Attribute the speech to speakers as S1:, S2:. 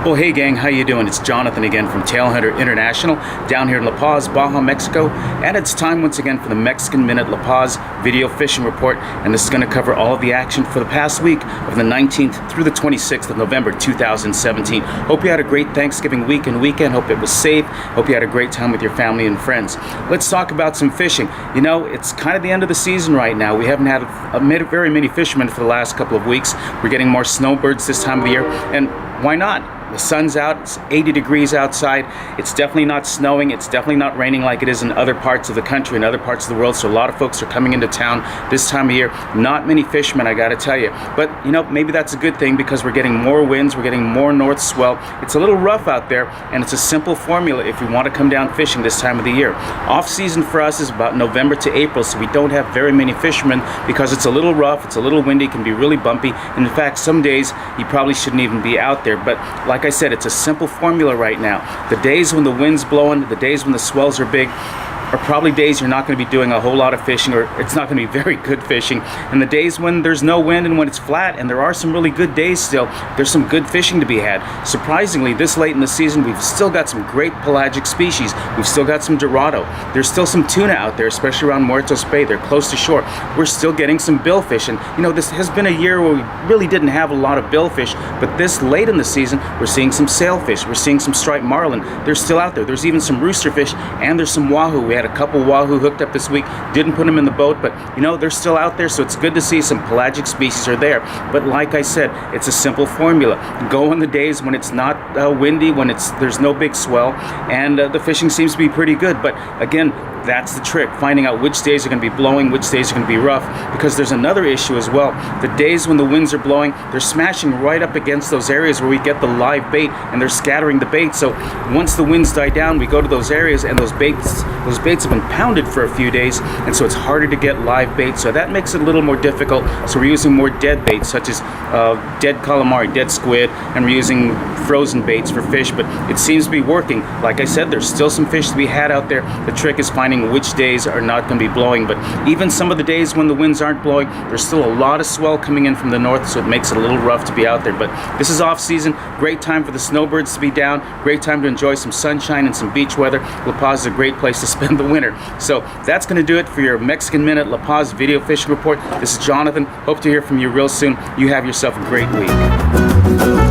S1: Well, hey gang, how you doing? It's Jonathan again from TAILHUNTER International down here in La Paz, Baja, Mexico. And it's time once again for the Mexican Minute La Paz video fishing report. And this is going to cover all of the action for the past week of the 19th through the 26th of November 2017. Hope you had a great Thanksgiving week and weekend. Hope it was safe. Hope you had a great time with your family and friends. Let's talk about some fishing. You know, it's kind of the end of the season right now. We haven't had very many fishermen for the last couple of weeks. We're getting more snowbirds this time of the year. And why not? The sun's out, it's 80 degrees outside, it's definitely not snowing, it's definitely not raining like it is in other parts of the country and other parts of the world, so a lot of folks are coming into town this time of year. Not many fishermen, I gotta tell you. But, you know, maybe that's a good thing because we're getting more winds, we're getting more north swell. It's a little rough out there, and it's a simple formula if we want to come down fishing this time of the year. Off-season for us is about November to April, so we don't have very many fishermen because it's a little rough, it's a little windy, it can be really bumpy, and in fact, some days you probably shouldn't even be out there. But like I said, it's a simple formula right now. The days when the wind's blowing, the days when the swells are big, are probably days you're not going to be doing a whole lot of fishing, or it's not going to be very good fishing. And the days when there's no wind and when it's flat, and there are some really good days still, there's some good fishing to be had. Surprisingly, this late in the season, we've still got some great pelagic species. We've still got some dorado. There's still some tuna out there, especially around Muertos Bay. They're close to shore. We're still getting some billfish. And you know, this has been a year where we really didn't have a lot of billfish, but this late in the season, we're seeing some sailfish. We're seeing some striped marlin. They're still out there. There's even some roosterfish, and there's some wahoo. We had a couple wahoo hooked up this week, didn't put them in the boat, but you know, they're still out there, so it's good to see some pelagic species are there. But like I said, it's a simple formula. Go on the days when it's not windy, when there's no big swell, and the fishing seems to be pretty good. But again, that's the trick, finding out which days are going to be blowing, which days are going to be rough, because there's another issue as well. The days when the winds are blowing, they're smashing right up against those areas where we get the live bait, and they're scattering the bait. So once the winds die down, we go to those areas, and those baits have been pounded for a few days, and so it's harder to get live bait. So that makes it a little more difficult. So we're using more dead baits, such as dead calamari, dead squid, and we're using frozen baits for fish. But it seems to be working. Like I said, there's still some fish to be had out there. The trick is finding which days are not going to be blowing. But even some of the days when the winds aren't blowing, there's still a lot of swell coming in from the north, so it makes it a little rough to be out there. But this is off season, great time for the snowbirds to be down, great time to enjoy some sunshine and some beach weather. La Paz is a great place to spend the winter. So that's going to do it for your Mexican Minute La Paz video fishing report. This is Jonathan. Hope to hear from you real soon. You have yourself a great week.